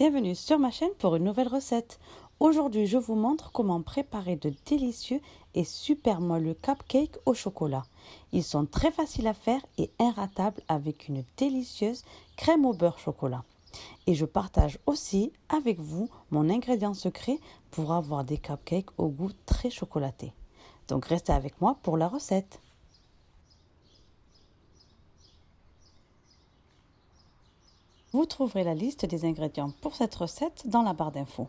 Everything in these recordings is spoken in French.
Bienvenue sur ma chaîne pour une nouvelle recette. Aujourd'hui, je vous montre comment préparer de délicieux et super moelleux cupcakes au chocolat. Ils sont très faciles à faire et inratables avec une délicieuse crème au beurre chocolat. Et je partage aussi avec vous mon ingrédient secret pour avoir des cupcakes au goût très chocolaté. Donc restez avec moi pour la recette. Vous trouverez la liste des ingrédients pour cette recette dans la barre d'infos.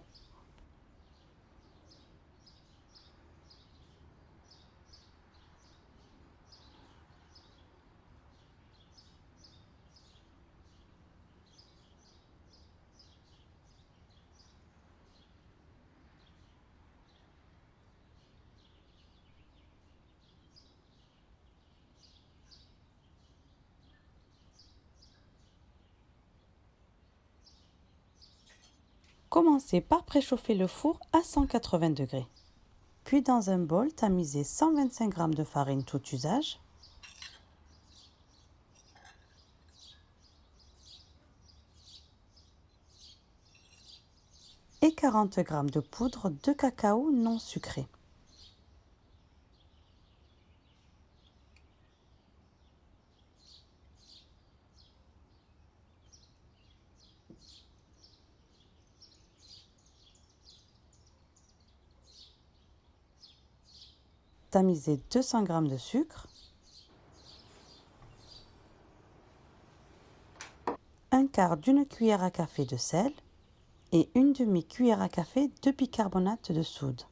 Commencez par préchauffer le four à 180 degrés. Puis dans un bol, tamisez 125 g de farine tout usage, et 40 g de poudre de cacao non sucré. Tamisez 200 g de sucre, un quart d'une cuillère à café de sel et une demi-cuillère à café de bicarbonate de soude.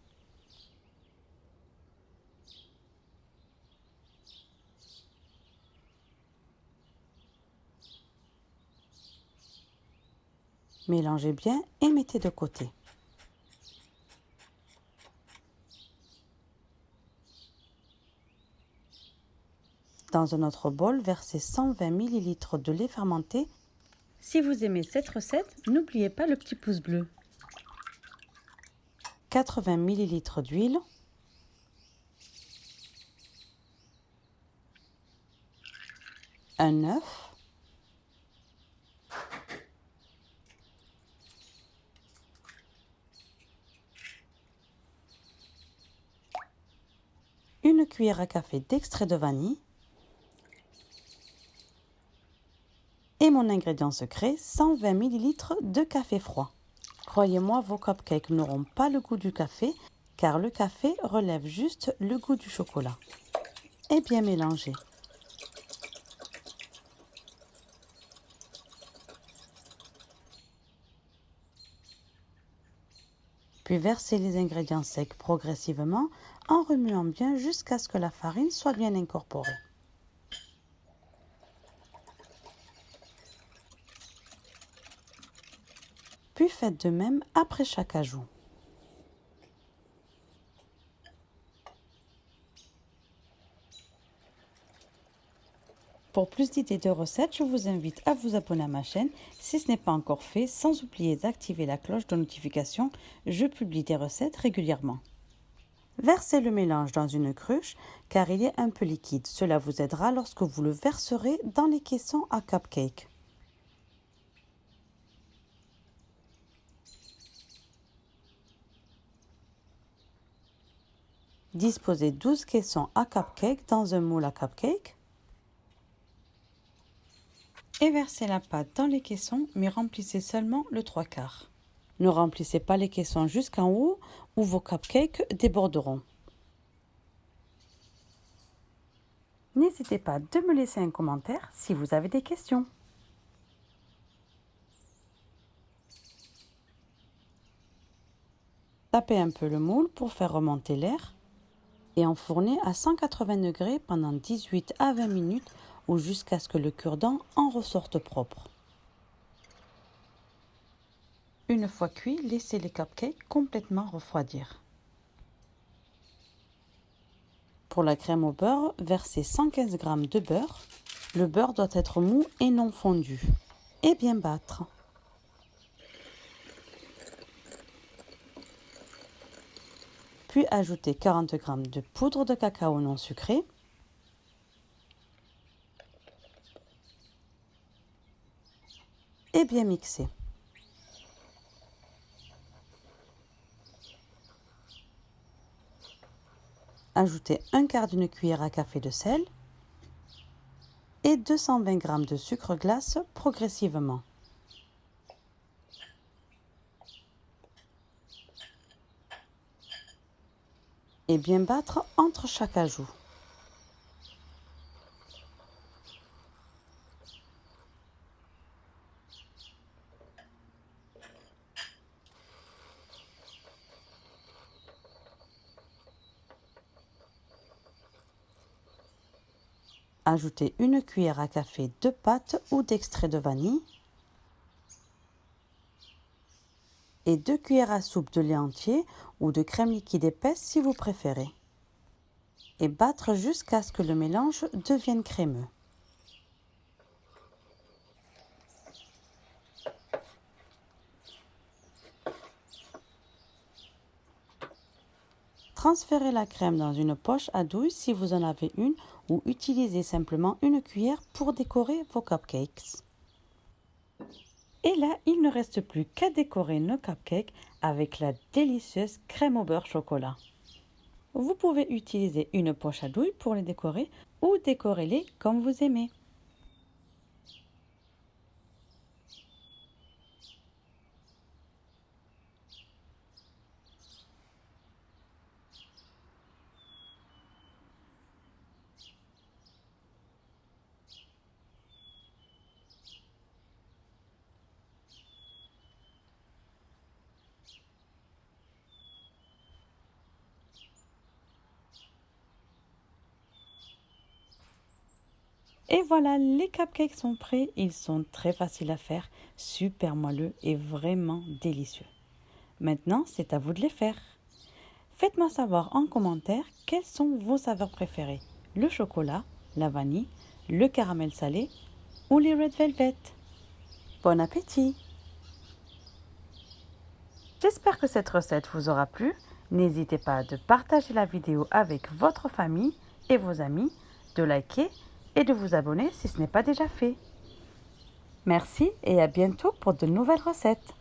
Mélangez bien et mettez de côté. Dans un autre bol, versez 120 ml de lait fermenté. Si vous aimez cette recette, n'oubliez pas le petit pouce bleu. 80 ml d'huile, un œuf, une cuillère à café d'extrait de vanille et mon ingrédient secret, 120 ml de café froid. Croyez-moi, vos cupcakes n'auront pas le goût du café car le café relève juste le goût du chocolat. Et bien mélanger. Puis versez les ingrédients secs progressivement en remuant bien jusqu'à ce que la farine soit bien incorporée. Puis faites de même après chaque ajout. Pour plus d'idées de recettes, je vous invite à vous abonner à ma chaîne si ce n'est pas encore fait, sans oublier d'activer la cloche de notification. Je publie des recettes régulièrement. Versez le mélange dans une cruche car il est un peu liquide. Cela vous aidera lorsque vous le verserez dans les caissons à cupcakes. Disposez 12 caissons à cupcakes dans un moule à cupcakes et versez la pâte dans les caissons, mais remplissez seulement le 3/4. Ne remplissez pas les caissons jusqu'en haut ou vos cupcakes déborderont. N'hésitez pas de me laisser un commentaire si vous avez des questions. Tapez un peu le moule pour faire remonter l'air et enfournez à 180 degrés pendant 18 à 20 minutes ou jusqu'à ce que le cure-dent en ressorte propre. Une fois cuit, laissez les cupcakes complètement refroidir. Pour la crème au beurre, versez 115 g de beurre. Le beurre doit être mou et non fondu. Et bien battre. Puis ajoutez 40 g de poudre de cacao non sucré. Et bien mixer. Ajoutez un quart d'une cuillère à café de sel et 220 g de sucre glace progressivement. Et bien battre entre chaque ajout. Ajoutez une cuillère à café de pâte ou d'extrait de vanille et 2 cuillères à soupe de lait entier ou de crème liquide épaisse si vous préférez. Et battre jusqu'à ce que le mélange devienne crémeux. Transférez la crème dans une poche à douille si vous en avez une ou utilisez simplement une cuillère pour décorer vos cupcakes. Et là, il ne reste plus qu'à décorer nos cupcakes avec la délicieuse crème au beurre chocolat. Vous pouvez utiliser une poche à douille pour les décorer ou décorez-les comme vous aimez. Et voilà, les cupcakes sont prêts. Ils sont très faciles à faire, super moelleux et vraiment délicieux. Maintenant, c'est à vous de les faire. Faites-moi savoir en commentaire quelles sont vos saveurs préférées. Le chocolat, la vanille, le caramel salé ou les red velvet. Bon appétit! J'espère que cette recette vous aura plu. N'hésitez pas de partager la vidéo avec votre famille et vos amis, de liker et de vous abonner si ce n'est pas déjà fait. Merci et à bientôt pour de nouvelles recettes.